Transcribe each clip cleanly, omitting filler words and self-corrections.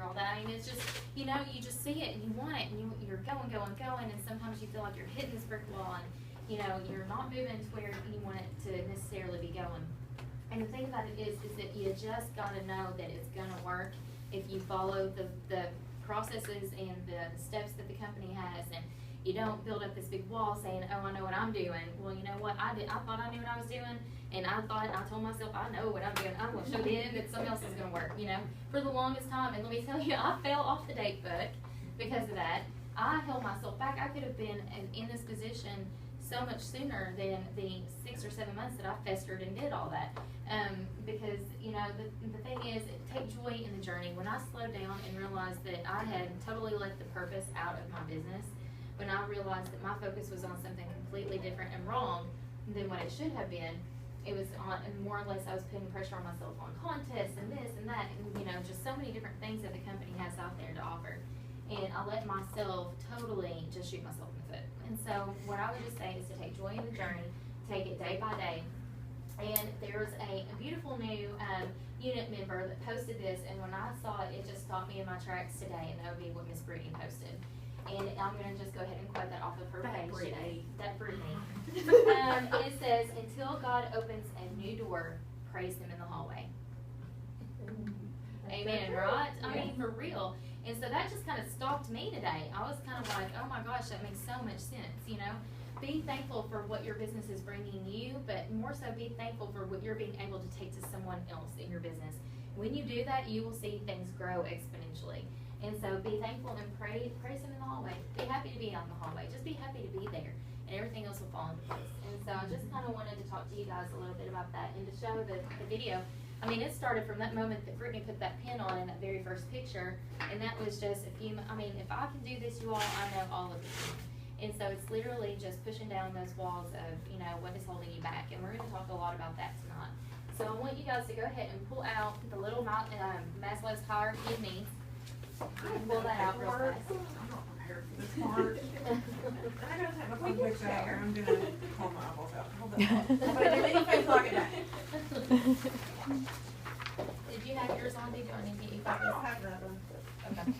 all that. I mean, it's just, you just see it and you want it, and you're going, and sometimes you feel like you're hitting this brick wall, and you're not moving to where you want it to necessarily be going. And the thing about it is that you just got to know that it's going to work if you follow the processes and the steps that the company has, and you don't build up this big wall saying, oh, I know what I'm doing. Well, you know what, I thought I knew what I was doing, and I told myself, I know what I'm doing. I'm going to show them that something else is going to work, for the longest time. And let me tell you, I fell off the date book because of that. I held myself back. I could have been in this position so much sooner than the 6 or 7 months that I festered and did all that. Because, the thing is, take joy in the journey. When I slowed down and realized that I had totally let the purpose out of my business, when I realized that my focus was on something completely different and wrong than what it should have been, it was on, and more or less I was putting pressure on myself on contests and this and that, and just so many different things that the company has out there to offer. And I let myself totally just shoot myself in the foot. And so what I would just say is to take joy in the journey, take it day by day. And there's a beautiful new unit member that posted this, and when I saw it, it just stopped me in my tracks today, and that would be what Miss Brittany posted. And I'm going to just go ahead and quote that off of her page today. That Brittany. It says, until God opens a new door, praise Him in the hallway. Amen, right? I mean, for real. And so that just kind of stopped me today. I was kind of like, oh my gosh, that makes so much sense, Be thankful for what your business is bringing you, but more so be thankful for what you're being able to take to someone else in your business. When you do that, you will see things grow exponentially. And so be thankful and praise Him in the hallway. Be happy to be on the hallway. Just be happy to be there, and everything else will fall into place. And so I just kind of wanted to talk to you guys a little bit about that and to show the video. I mean, it started from that moment that Brittany put that pin on in that very first picture, and that was just if I can do this, you all, I know all of you. And so it's literally just pushing down those walls of, what is holding you back. And we're going to talk a lot about that tonight. So I want you guys to go ahead and pull out the little Maslow's hierarchy of needs. You can pull that out real fast. I'm not prepared for this part. I gotta take my phone picture out here. I'm gonna pull my eyeballs out. Hold on. But do anything like that. Did you have yours on? Did you need to get you I copies? don't have that one. Okay.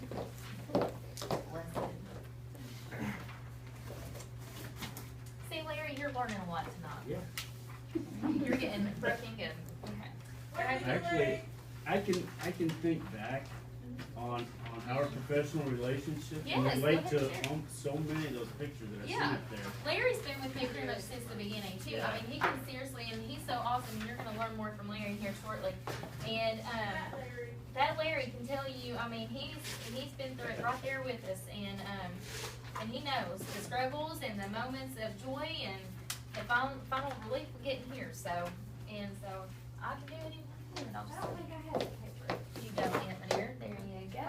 See, Larry, you're learning a lot tonight. Yeah. You're getting broken good. Okay. Actually, I can think back on our professional relationships and Yes, relate go to ahead and share. so many of those pictures that I see Yeah. up there. Larry's been with me pretty much since the beginning too. Yeah. I mean, he can seriously, and he's so awesome. You're going to learn more from Larry here shortly. And that Larry can tell you. I mean, he's been through it right there with us, and he knows the struggles and the moments of joy and the final relief we're getting here. So I can do it. And I'll just, I don't think I have the paper. you don't, Anthony. There you go.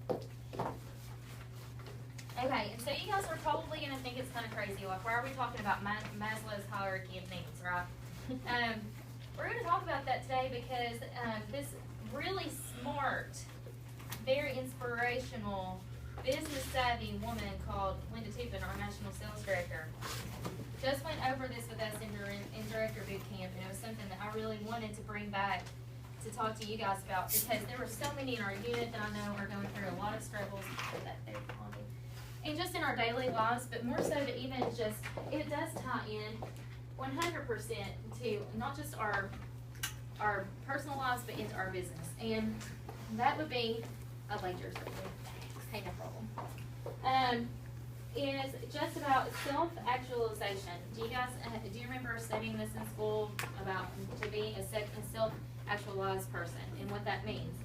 Thank you. Okay, and so you guys are probably going to think it's kind of crazy. Like, why are we talking about Maslow's hierarchy of needs, right? We're going to talk about that today because this really smart, very inspirational, business-savvy woman called Linda Tupin, our National Sales Director, just went over this with us in Director Boot Camp, and it was something that I really wanted to bring back to talk to you guys about because there were so many in our unit that I know are going through a lot of struggles. Put that there, Blondie. And just in our daily lives, but more so to even just, it does tie in 100% to not just our personal lives, but into our business. And that would be, I'd like yours. Hey, no problem. Is just about self-actualization. Do you guys, do you remember studying this in school about to be a self-actualized person and what that means?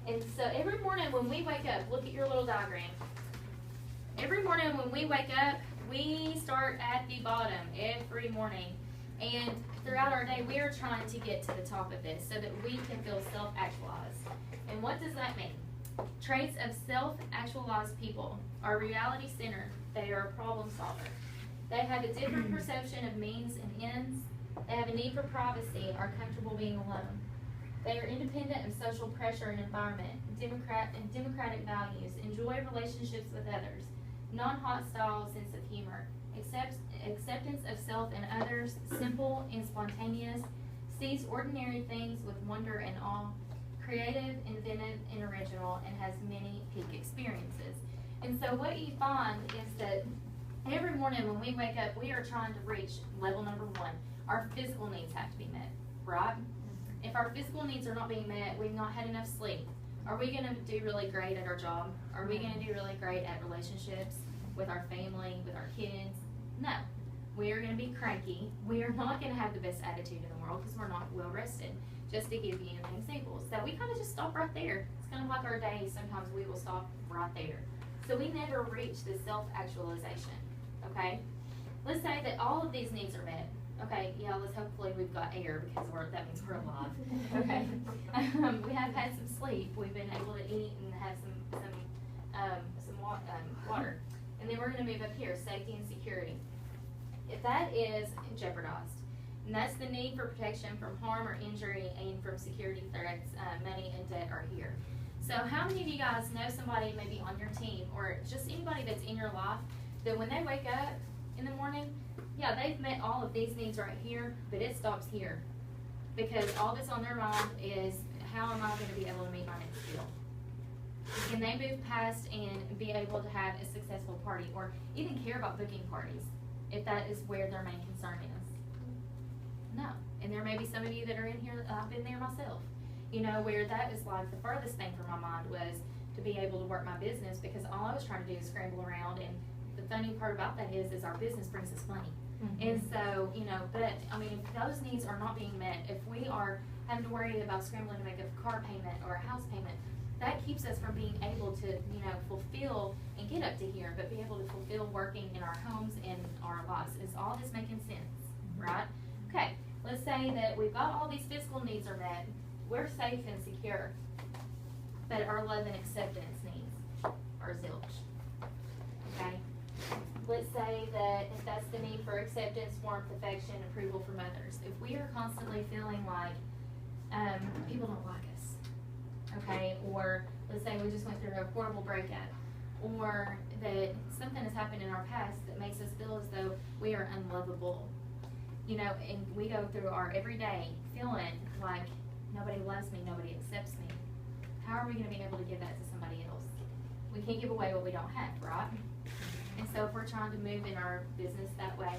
And so every morning when we wake up, look at your little diagram. Every morning when we wake up, we start at the bottom every morning. And throughout our day, we are trying to get to the top of this so that we can feel self-actualized. And what does that mean? Traits of self-actualized people are reality-centered. They are a problem solver. They have a different perception of means and ends. They have a need for privacy, are comfortable being alone. They are independent of social pressure and environment, democratic values, enjoy relationships with others, non-hostile sense of humor, acceptance of self and others, simple and spontaneous, sees ordinary things with wonder and awe, creative, inventive, and original, and has many peak experiences. And so what you find is that every morning when we wake up, we are trying to reach level number 1. Our physical needs have to be met, right? If our physical needs are not being met, we've not had enough sleep. Are we going to do really great at our job? Are we going to do really great at relationships with our family, with our kids? No. We are going to be cranky. We are not going to have the best attitude in the world because we're not well rested. Just to give you an example. So we kind of just stop right there. It's kind of like our days. Sometimes we will stop right there. So we never reach the self-actualization, okay? Let's say that all of these needs are met. Okay, yeah, hopefully we've got air because that means we're alive. Okay, we have had some sleep. We've been able to eat and have some water. And then we're going to move up here, safety and security. If that is jeopardized, and that's the need for protection from harm or injury and from security threats, money and debt are here. So how many of you guys know somebody maybe on your team or just anybody that's in your life that when they wake up in the morning, yeah, they've met all of these needs right here, but it stops here because all that's on their mind is how am I going to be able to meet my next bill? Can they move past and be able to have a successful party or even care about booking parties if that is where their main concern is? No. And there may be some of you that are in here, I've been there myself, you know, where that is like the furthest thing from my mind was to be able to work my business because all I was trying to do is scramble around. And the funny part about that is our business brings us money. Mm-hmm. And so, you know, but I mean, if those needs are not being met, if we are having to worry about scrambling to make a car payment or a house payment, that keeps us from being able to, you know, fulfill and get up to here, but be able to fulfill working in our homes and our lives. Is all this making sense, right? Okay, let's say that we've got all these physical needs are met, we're safe and secure, but our love and acceptance needs are zilch, okay? Let's say that if that's the need for acceptance, warmth, affection, approval from others, if we are constantly feeling like people don't like us, okay, or let's say we just went through a horrible breakup, or that something has happened in our past that makes us feel as though we are unlovable, you know, and we go through our everyday feeling like nobody loves me, nobody accepts me. How are we going to be able to give that to somebody else? We can't give away what we don't have, right? And so if we're trying to move in our business that way,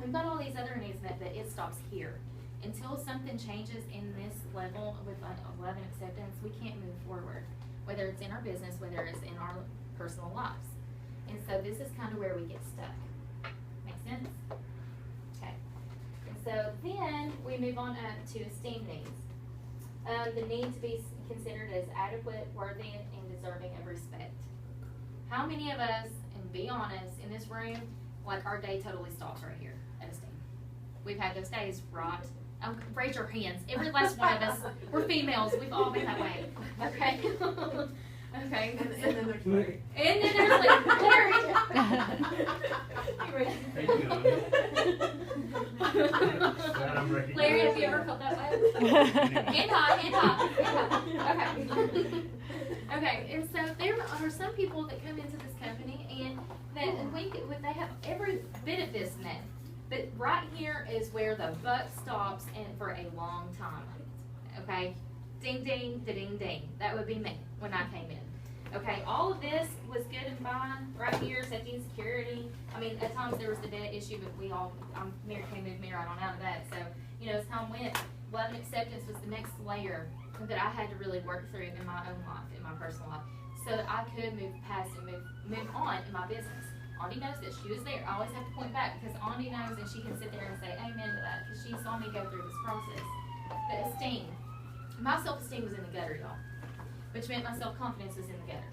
we've got all these other needs met, but it stops here. Until something changes in this level with love and acceptance, we can't move forward, whether it's in our business, whether it's in our personal lives. And so this is kind of where we get stuck. Make sense? Okay. And so then we move on up to esteem needs. The need to be considered as adequate, worthy, and deserving of respect. How many of us, and be honest, in this room, like our day totally stops right here at esteem? We've had those days, right? Raise your hands. Every last one of us, we're females. We've all been that way. Okay? Okay. And then there's Larry. And then there's like Larry. Larry, have you ever felt that way? Hand high. Okay. Okay, and so there are some people that come into this company and they have every bit of this met. But right here is where the buck stops and for a long time. Okay? Ding, ding, da-ding, ding. That would be me when I came in. Okay, all of this was good and fine. Right here, safety and security. I mean, at times there was the debt issue, but Mary Kay moved me right on out of that. So, you know, as time went, love and acceptance was the next layer that I had to really work through in my own life, in my personal life, so that I could move past and move on in my business. Auntie knows that she was there. I always have to point back because Auntie knows and she can sit there and say amen to that because she saw me go through this process. The esteem. My self-esteem was in the gutter, y'all, which meant my self-confidence was in the gutter.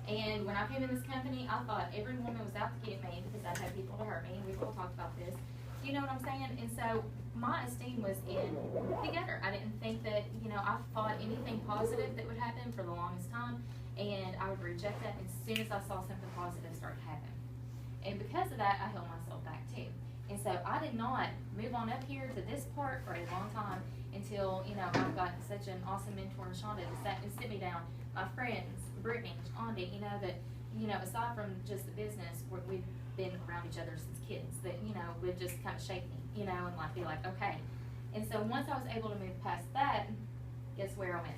And when I came in this company, I thought every woman was out to get me because I'd had people to hurt me, and we've all talked about this. You know what I'm saying? And so my esteem was in the gutter. I didn't think that, you know, I thought anything positive that would happen for the longest time, and I would reject that as soon as I saw something positive start to happen. And because of that, I held myself back too. And so I did not move on up here to this part for a long time until, you know, I've got such an awesome mentor in Shonda to sit me down. My friends, Brittany, Auntie, you know, that, you know, aside from just the business, we've been around each other since kids, that, you know, would just kind of shake me, you know, and like be like, okay. And so once I was able to move past that, guess where I went?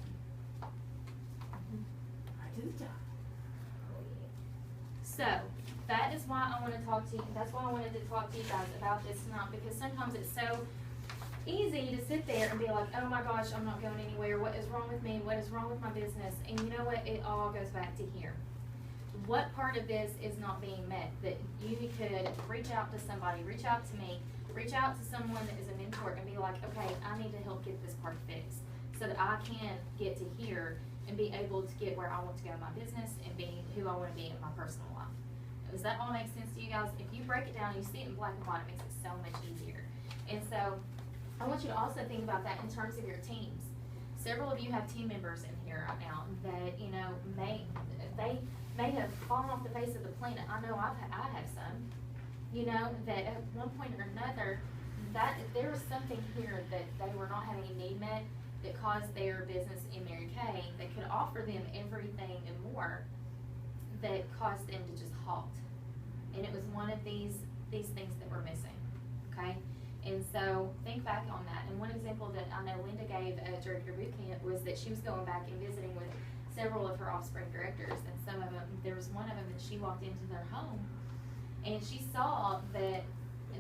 to the top. So, that is why I want to talk to you, that's why I wanted to talk to you guys about this tonight, because sometimes it's so easy to sit there and be like, oh my gosh, I'm not going anywhere, what is wrong with me, what is wrong with my business, and you know what, it all goes back to here. What part of this is not being met? That you could reach out to somebody, reach out to me, reach out to someone that is a mentor and be like, okay, I need to help get this part fixed so that I can get to here and be able to get where I want to go in my business and be who I want to be in my personal life. Does that all make sense to you guys? If you break it down and you see it in black and white, it makes it so much easier. And so I want you to also think about that in terms of your teams. Several of you have team members in here right now that, you know, they may have fallen off the face of the planet. I know I have some, you know, that at one point or another, that there was something here that they were not having a need met that caused their business in Mary Kay that could offer them everything and more that caused them to just halt. And it was one of these things that were missing, okay? And so think back on that. And one example that I know Linda gave during her boot camp was that she was going back and visiting with several of her offspring directors, and some of them, there was one of them that she walked into their home, and she saw that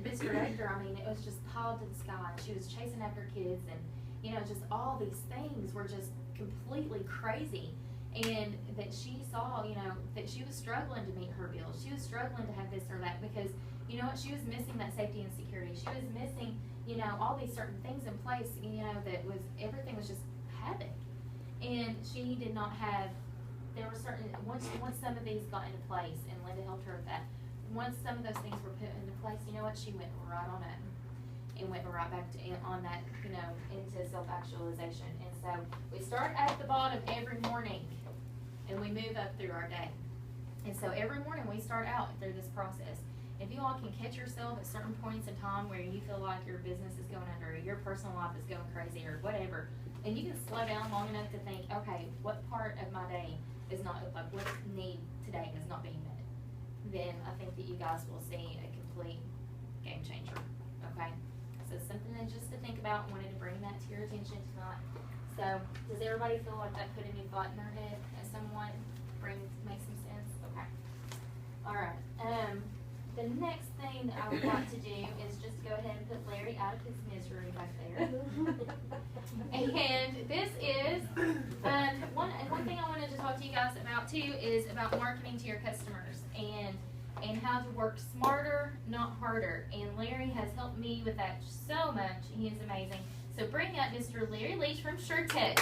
this director, I mean, it was just piled to the sky. She was chasing after kids, and, you know, just all these things were just completely crazy. And that she saw, you know, that she was struggling to meet her bills. She was struggling to have this or that because, you know what, she was missing that safety and security. She was missing, you know, all these certain things in place, you know, that was, everything was just havoc. And she did not have, there were certain, once some of these got into place, and Linda helped her with that, once some of those things were put into place, you know what, she went right on up and went right back to, on that, you know, into self-actualization. And so we start at the bottom every morning, and we move up through our day. And so every morning we start out through this process. If you all can catch yourself at certain points in time where you feel like your business is going under, or your personal life is going crazy, or whatever, and you can slow down long enough to think, okay, what part of my day is not, like, what need today is not being met, then I think that you guys will see a complete game changer, okay? So something that just to think about, wanted to bring that to your attention tonight. So, does everybody feel like that put a new thought in their head as someone make some sense? Okay. Alright. The next thing that I would like to do is just go ahead and put Larry out of his misery back there. And this is, one thing I wanted to talk to you guys about too is about marketing to your customers and how to work smarter, not harder. And Larry has helped me with that so much. He is amazing. So bring up Mr. Larry Leach from SureText.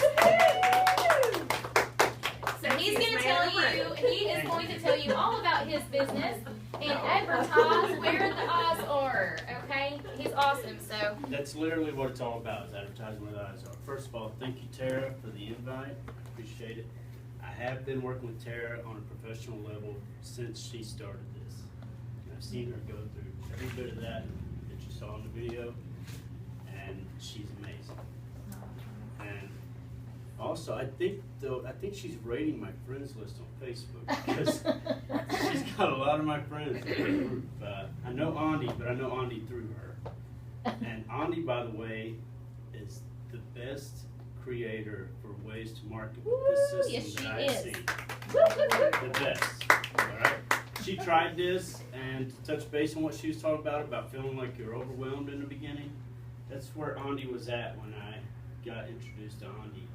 So he is going to tell you all about his business and advertise where the eyes are. Okay? He's awesome. So That's literally what it's all about, is advertising where the eyes are. First of all, thank you, Tara, for the invite. I appreciate it. I have been working with Tara on a professional level since she started this. I've seen her go through every bit of that you saw in the video, and she's amazing. And also, I think she's rating my friends list on Facebook, because she's got a lot of my friends in the group. I know Andi, but I know Andi through her. And Andi, by the way, is the best creator for ways to market with this system that I've seen. The best. Alright? She tried this, and to touch base on what she was talking about feeling like you're overwhelmed in the beginning, that's where Andi was at when I got introduced to Andi.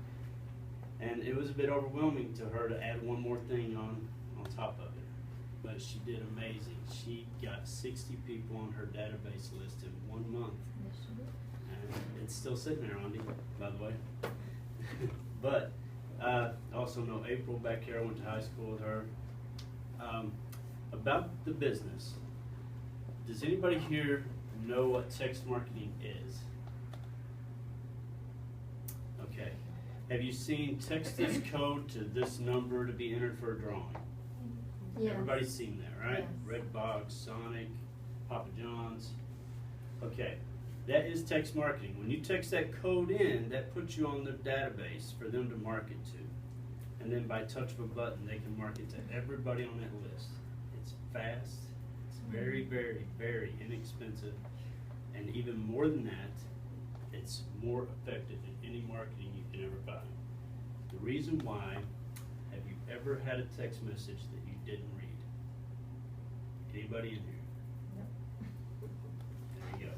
And it was a bit overwhelming to her to add one more thing on top of it. But she did amazing. She got 60 people on her database list in 1 month. And it's still sitting there, Andi, by the way. But also know April back here. I went to high school with her. About the business, does anybody here know what text marketing is? Okay. Have you seen text this code to this number to be entered for a drawing? Yes. Everybody's seen that, right? Yes. Redbox, Sonic, Papa John's. Okay. That is text marketing. When you text that code in, that puts you on their database for them to market to. And then by touch of a button, they can market to everybody on that list. It's fast. It's very, very, very inexpensive. And even more than that, it's more effective than any marketing you can ever find. The reason why, have you ever had a text message that you didn't read? Anybody in here? There you go.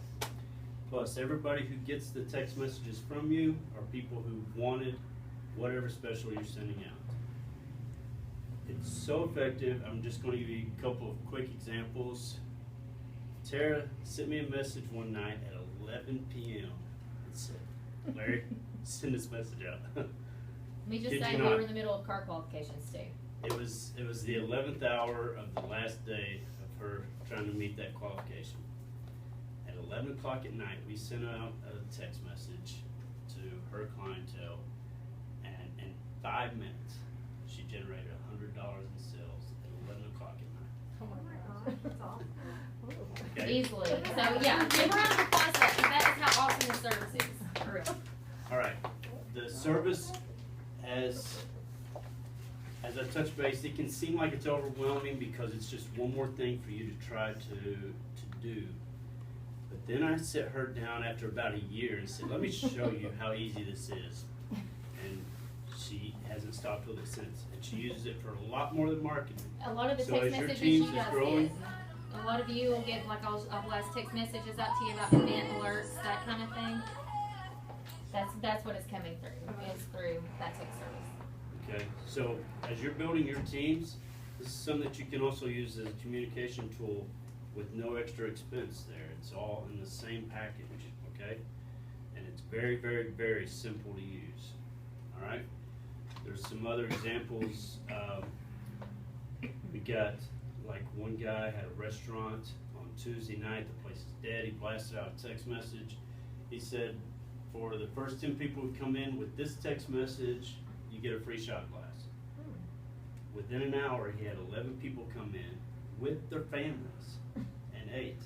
Plus, everybody who gets the text messages from you are people who wanted whatever special you're sending out. It's so effective. I'm just going to give you a couple of quick examples. Tara sent me a message one night at 11 p.m. and said, Larry, send this message out. Let me just Kid say you we not. were in the middle of car qualifications too. It was the 11th hour of the last day of her trying to meet that qualification. At 11 o'clock at night, we sent out a text message to her clientele, and in 5 minutes, she generated $100 in sales at 11 o'clock at night. Oh my gosh, that's awesome. Okay? Easily. So yeah, give a round of applause for that, 'cause that is how awesome the service is. For real. All right. The service, as I touch base, it can seem like it's overwhelming because it's just one more thing for you to try to do. But then I set her down after about a year and said, let me show you how easy this is. And she hasn't stopped with it since. And she uses it for a lot more than marketing. A lot of the So text as your messages team you is guys growing- get. A lot of you will get, like, I'll blast text messages out to you about event alerts, that kind of thing. That's what it's coming through. It's through that text service. Okay, so as you're building your teams, this is something that you can also use as a communication tool with no extra expense there. It's all in the same package, okay? And it's very, very, very simple to use, all right? There's some other examples. We got, like, one guy had a restaurant on Tuesday night. The place is dead. He blasted out a text message. He said, for the first 10 people who come in with this text message, you get a free shot glass. Within an hour, he had 11 people come in with their families and ate.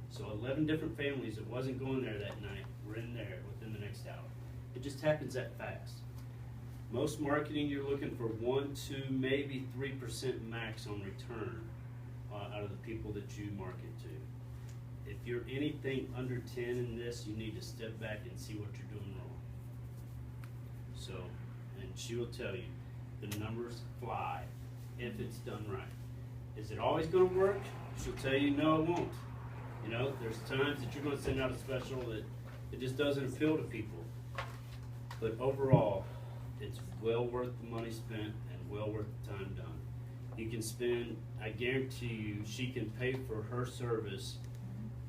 So 11 different families that wasn't going there that night were in there within the next hour. It just happens that fast. Most marketing, you're looking for 1, 2, maybe 3% max on return out of the people that you market to. If you're anything under 10 in this, you need to step back and see what you're doing wrong. So, and she will tell you, the numbers fly if it's done right. Is it always going to work? She'll tell you, no, it won't. You know, there's times that you're going to send out a special that it just doesn't appeal to people. But overall, it's well worth the money spent and well worth the time done. You can spend, I guarantee you, she can pay for her service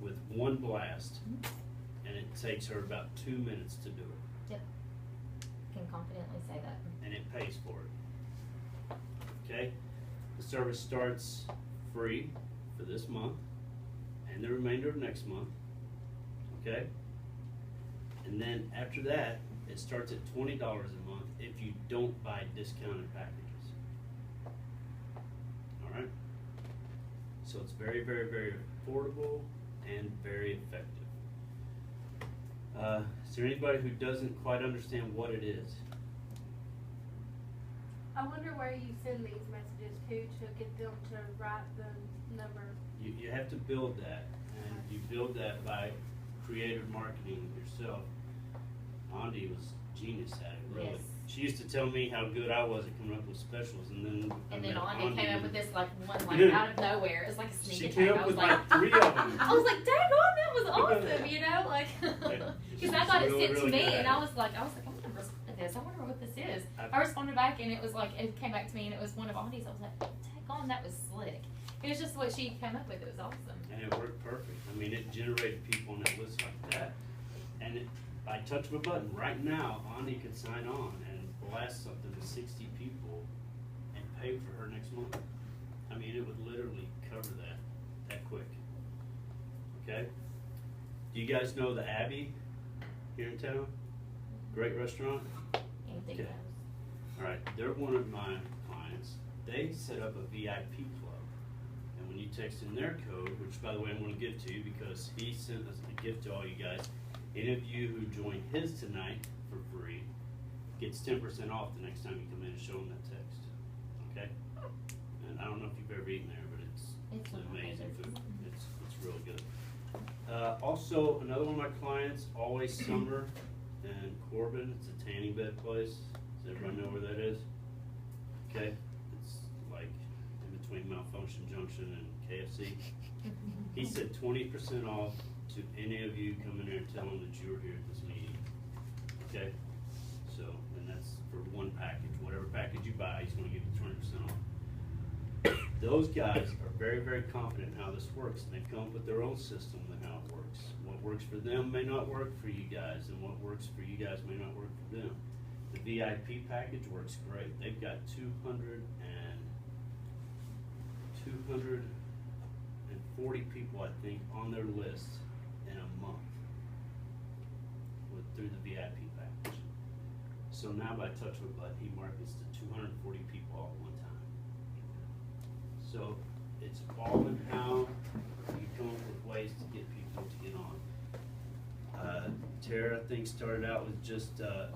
with one blast, and it takes her about 2 minutes to do it. Yep. Can confidently say that. And it pays for it. Okay? The service starts free for this month and the remainder of next month. Okay? And then after that, it starts at $20 a month if you don't buy discounted packages. Alright? So it's very, very, very affordable and very effective. Is there anybody who doesn't quite understand what it is? I wonder where you send these messages to get them to write the number. You have to build that, and you build that by creative marketing yourself. Andi was genius at it, really. Yes. She used to tell me how good I was at coming up with specials, and then Andi came up with this like one like Yeah. out of nowhere. It's like a sneak She attack. came I up was with like, like 3 of them. I was like, dang on, that was awesome, you know, like, Yeah. because I got it Really, sent to really me, good at and it. I was like, I'm gonna respond to this. I wonder what this is. I've- I responded back, and it was like, it came back to me, and it was one of Andi's. I was like, dang on, that was slick. It was just what she came up with. It was awesome. And it worked perfect. I mean, it generated people on that list like that. And it, by touch of a button, right now, Andi could sign on and blast something to 60 people and pay for her next month. I mean, it would literally cover that quick. Okay? Do you guys know the Abbey here in town? Great restaurant? Anything Okay. goes. All right, they're one of my clients. They set up a VIP club, and when you text in their code, which by the way I'm going to give to you because he sent us a gift to all you guys. Any of you who join his tonight for free gets 10% off the next time you come in and show them that text. Okay? And I don't know if you've ever eaten there, but it's amazing food. It's real good. Also, another one of my clients, Always Summer in Corbin. It's a tanning bed place. Does everybody know where that is? Okay. Junction and KFC. He said 20% off to any of you coming there and tell him that you were here at this meeting. Okay? So, and that's for one package. Whatever package you buy, he's gonna give you 20% off. Those guys are very, very confident in how this works, and they've come up with their own system on how it works. What works for them may not work for you guys, and what works for you guys may not work for them. The VIP package works great. They've got 240 people, I think, on their list in a month through the VIP package. So now by touch of a button, he markets to 240 people all at one time. So it's all in how you come up with ways to get people to get on. Tara, I think, started out with just a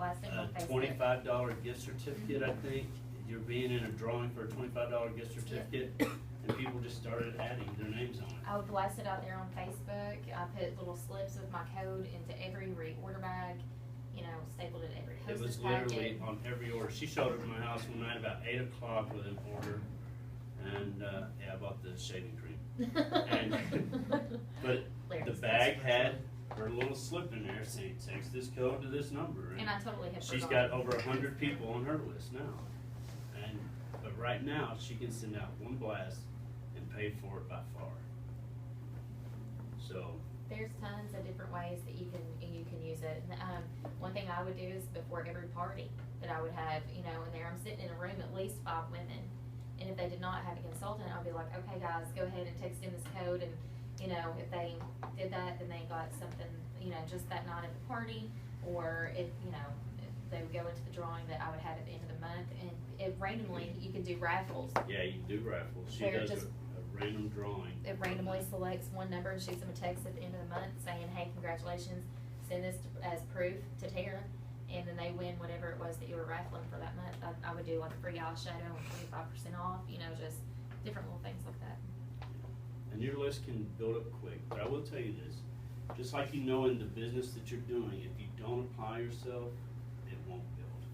$25 gift certificate, I think. You're being in a drawing for a $25 gift certificate, and people just started adding their names on it. I would blast it out there on Facebook. I put little slips with my code into every reorder bag, you know, stapled it every It was hostess packet. literally on every order. She showed up at my house one night about 8 o'clock with an order, and yeah, I bought the shaving cream. And, but the bag had her little slip in there saying, text this code to this number. And I totally have She's forgotten. got over 100 people on her list now. But right now, she can send out one blast and pay for it by far. So. There's tons of different ways that you can use it. And, one thing I would do is before every party that I would have, you know, in there, I'm sitting in a room at least 5 women. And if they did not have a consultant, I'll be like, okay guys, go ahead and text in this code, and you know, if they did that, then they got something, you know, just that night at the party, or if, you know, if they would go into the drawing that I would have at the end of the month, and it randomly, you can do raffles. Yeah, you can do raffles. She They're does just- a random drawing. It randomly selects one number and shoots them a text at the end of the month saying, hey, congratulations, send this as proof to Tara, and then they win whatever it was that you were raffling for that month. I would do like a free eyeshadow and 25% off, you know, just different little things like that. And your list can build up quick, but I will tell you this, just like you know in the business that you're doing, if you don't apply yourself, it won't build,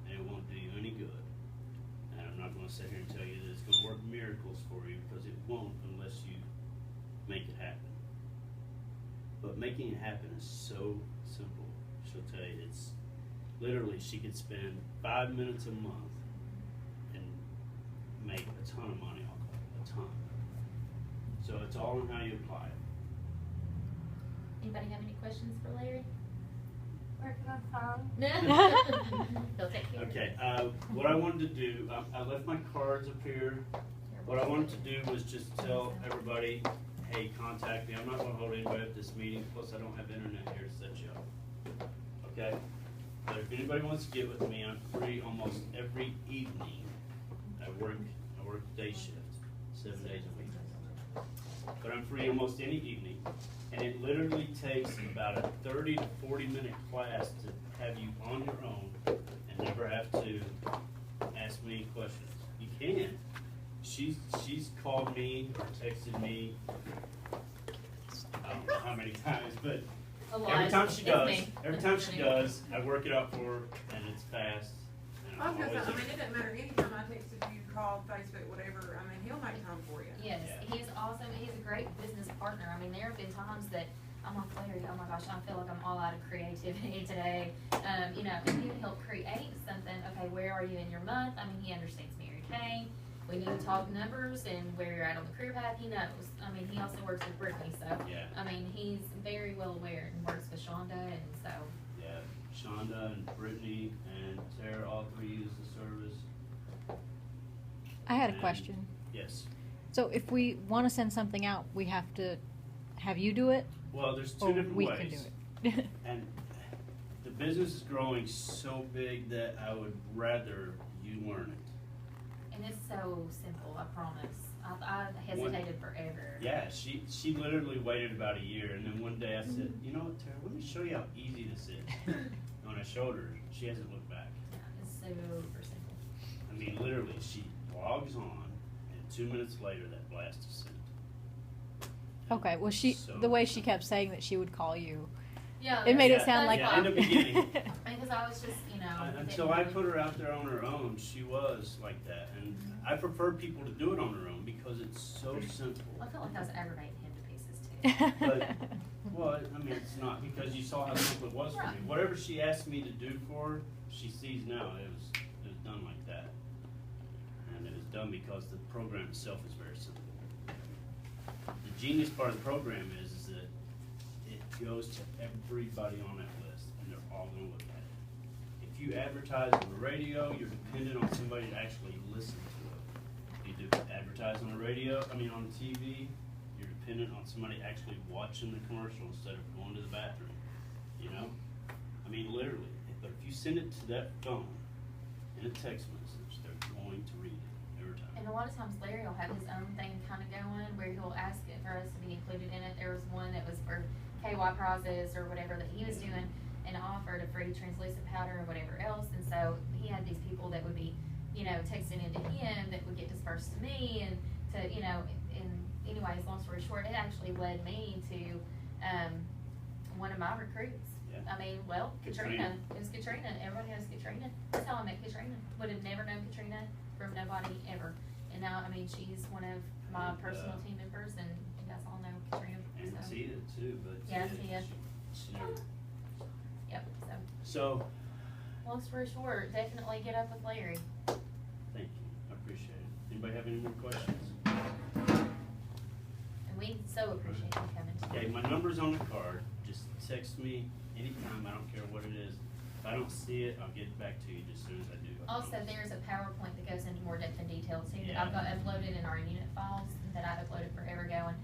and it won't do you any good. And I'm not gonna sit here and tell you that it's gonna work miracles for you, because it won't unless you make it happen. But making it happen is so simple. She'll tell you, it's literally, she could spend 5 minutes a month and make a ton of money off of it, a ton. So it's all in how you apply it. Anybody have any questions for Larry? Where can I find? He'll take care of it. Okay, what I wanted to do, I left my cards up here. What I wanted to do was just tell everybody, hey, contact me. I'm not gonna hold anybody at this meeting, plus I don't have internet here to set you up. Okay? But if anybody wants to get with me, I'm free almost every evening. I work day shift, 7 days a week. But I'm free almost any evening. And it literally takes about a 30 to 40 minute class to have you on your own and never have to ask me questions. You can. She's called me or texted me, I don't know how many times, but every time she does, I work it out for her, and it's fast. And I was I'm gonna say, always I mean, it doesn't matter, anytime I texted you, called, Facebook, whatever, I mean, he'll make time for you. Yes, Yeah. he's awesome. He's a great business partner. I mean, there have been times that I'm like, Larry, oh my gosh, I feel like I'm all out of creativity today. You know, and he would help create something. Okay, where are you in your month? I mean, he understands Mary Kay. We need to talk numbers and where you're at on the career path. He knows. I mean, he also works with Brittany, so Yeah. I mean, he's very well aware and works with Shonda, and so. Yeah, Shonda and Brittany and Sarah, all three use the service. I had a And- question. Yes. So if we want to send something out, we have to have you do it, Well, there's two or different we ways. can do it. And the business is growing so big that I would rather you learn it. And it's so simple, I promise. I hesitated forever. Yeah, she literally waited about a year, and then one day I said, you know what, Tara, let me show you how easy this is. And when I showed her, she hasn't looked back. Yeah, it's super simple. I mean, literally, she logs on, and 2 minutes later, that blast is sent. Okay, well, So- the way she kept saying that she would call you, Yeah. it made it that's- sound that's like Yeah, in the beginning. Because I was just, you know, Until I put her out there on her own, she was like that, and I prefer people to do it on their own because it's so simple. I felt like I was aggravating him to pieces too. But, well, I mean, it's not, because you saw how simple it was for me. Right. Whatever she asked me to do for her, she sees now, it was done like that. And it was done because the program itself is very simple. The genius part of the program is that it goes to everybody on that list, and they're all gonna look at it. If you advertise on the radio, you're dependent on somebody to actually listen to it. If you do advertise on the radio, on TV, you're dependent on somebody actually watching the commercial instead of going to the bathroom, you know? Literally, but if you send it to that phone in a text message, they're going to read it every time. And a lot of times Larry will have his own thing kind of going where he'll ask it for us to be included in it. There was one that was for KY prizes or whatever that he was doing and offered a free translucent powder or whatever else. And so he had these people that would be, texting into him that would get dispersed to me and to, and anyways, long story short, it actually led me to, one of my recruits. Yeah. Katrina. It was Katrina. Everybody knows Katrina. That's how I met Katrina. Would have never known Katrina from nobody ever. And now, she's one of my personal team members, and you guys all know Katrina. And so. Tia too, but Yeah, Tia, Tia. she never. Yep. So, Long story short, definitely get up with Larry. thank you, I appreciate it. Anybody have any more questions? And we so appreciate you coming Okay, today. my number's on the card, just text me anytime, I don't care what it is. If I don't see it, I'll get back to you just as soon as I do. I Also, promise. there's a PowerPoint that goes into more depth and detail too, that Yeah. I've got uploaded in our unit files that I've uploaded forever ago, and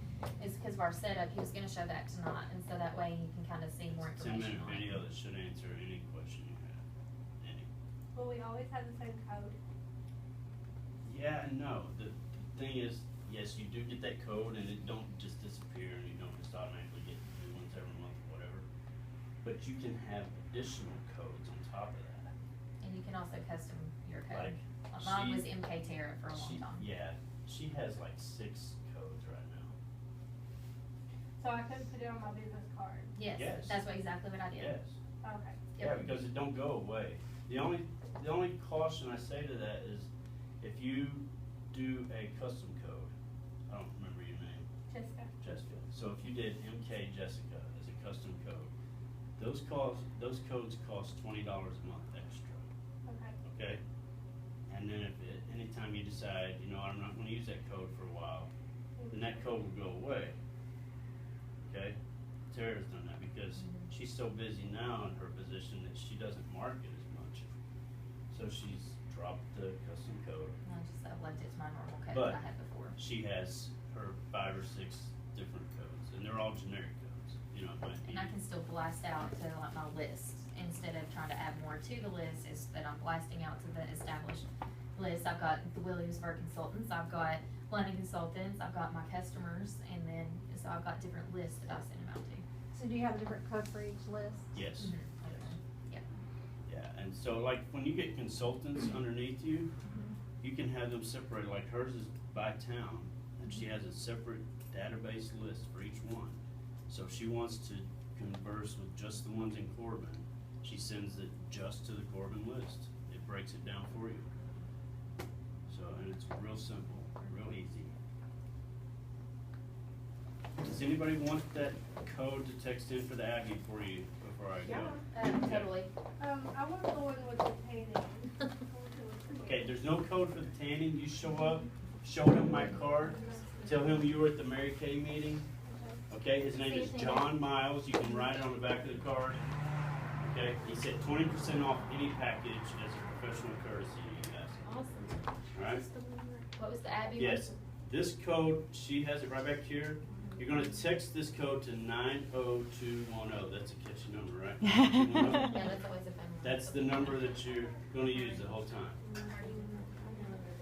it's because of our setup, he was gonna show that tonight, and so that way you can kind of see more It's a information 10-minute on it. video that should answer any question you have, any. Will we always have the same code? Yeah and no, the thing is, yes, you do get that code and it don't just disappear and you don't just automatically get new ones every month or whatever. But you can have additional codes on top of that. And you can also custom your code. Like, Mine was she- MK Terra for a long time. Yeah, she has like 6 codes right now. So I could put it on my business card? Yes, Yes. that's exactly what I did. Yes. Okay. Yeah, because it don't go away. The only caution I say to that is if you do a custom code, I don't remember your name, Jessica. Jessica. So if you did MK Jessica as a custom code, those codes cost $20 a month extra. Okay. Okay? And then anytime you decide, I'm not gonna use that code for a while, then that code will go away. Okay? Tara's done that because she's so busy now in her position that she doesn't market as much. So she's dropped the custom code. I've left it to my normal code But that I had before. she has her 5 or 6 different codes, and they're all generic codes. It might be. And I can still blast out to like my list instead of trying to add more to the list. Is that I'm blasting out to the established list. I've got the Williamsburg consultants. I've got London consultants. I've got my customers, and then so I've got different lists that I send them out to. So do you have a different code for each list? Yes. Mhm. Yes. Yep. Yeah, and so like when you get consultants underneath you, you can have them separated, like hers is by town, and she has a separate database list for each one. So if she wants to converse with just the ones in Corbin, she sends it just to the Corbin list. It breaks it down for you. So, and it's real simple, real easy. Does anybody want that code to text in for the Abby for you before I go? Totally. I want to go in with the tanning. Okay, there's no code for the tanning. You show up, show him my card, tell him you were at the Mary Kay meeting. Okay, his name is John Miles. You can write it on the back of the card. Okay, he said 20% off any package as a professional courtesy, you guys. Awesome. All right? What was the Abby? Yes, this code, she has it right back here. You're gonna text this code to 90210. That's a catchy number, right? 90210. Yeah, that's always a fun one. That's the number that you're gonna use the whole time.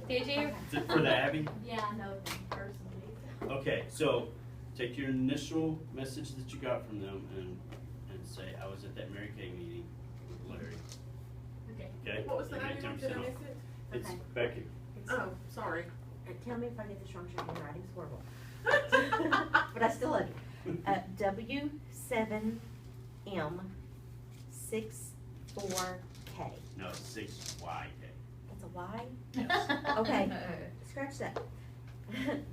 Did you? Is it for the Abby? Yeah, I know them personally. Okay, so take your initial message that you got from them and say, I was at that Mary Kay meeting with Larry. Okay. Okay? What was the You get name? 10% Did I off. miss it? It's Okay. Becky. Oh, sorry. And tell me if I get this wrong, your handwriting's horrible. But I still love you. W7M64K. No, 6YK. That's a Y? Yes. Okay. Scratch that.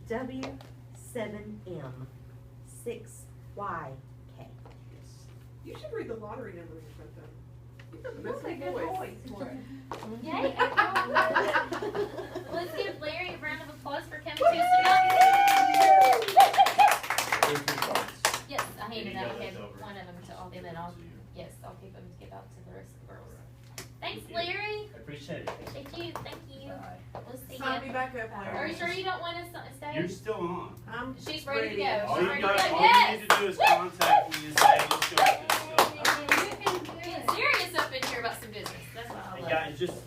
W7M 6YK. Yes. You should read the lottery numbers or something. That's a good voice for it. Yay, let's give Larry a round of applause for coming to us Here's your cards. Yes, I Here handed you out, go, okay, that's over. one of them to all them and I'll, To you. yes, I'll keep them to give out to the rest of the girls. Thanks, Thank you. Larry. I appreciate it. Thank you, thank you. Bye. We'll see Sign me you. back up, Are Larry. you sure you don't want us to stay? You're still on. I'm She's ready to go. All She's you ready got, to go. all Yes! you need to do is contact me and say, let's go with this. Getting serious up in here about some business. That's what I Hey love. guys, just,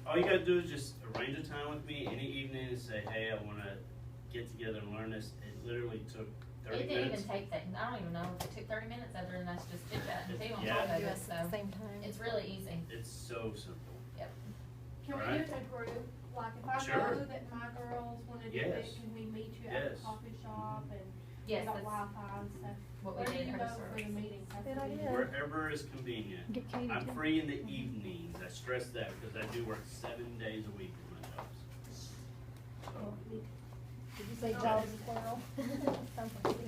all you gotta do is just arrange a time with me any evening and say, hey, I wanna get together and learn this. It literally took 30 It didn't minutes. even take that, I don't even know if it took 30 minutes other than us just chit chatting too on Yeah. top of Do it, us so. at the same time. It's really easy. It's so simple. Can we do Alright. it in a group? Like if I Sure. know that my girls wanna do it, Yes. can we meet you at the Yes. coffee shop and Yes, we got that's Wi-Fi and stuff? what we Where do did you in go our for the service. meetings? That's Good what we idea. do. Wherever is convenient. Get Katie I'm to- free in the evenings. I stress that because I do work 7 days a week in my jobs. So, Did you say Charles and Squirrel? Something.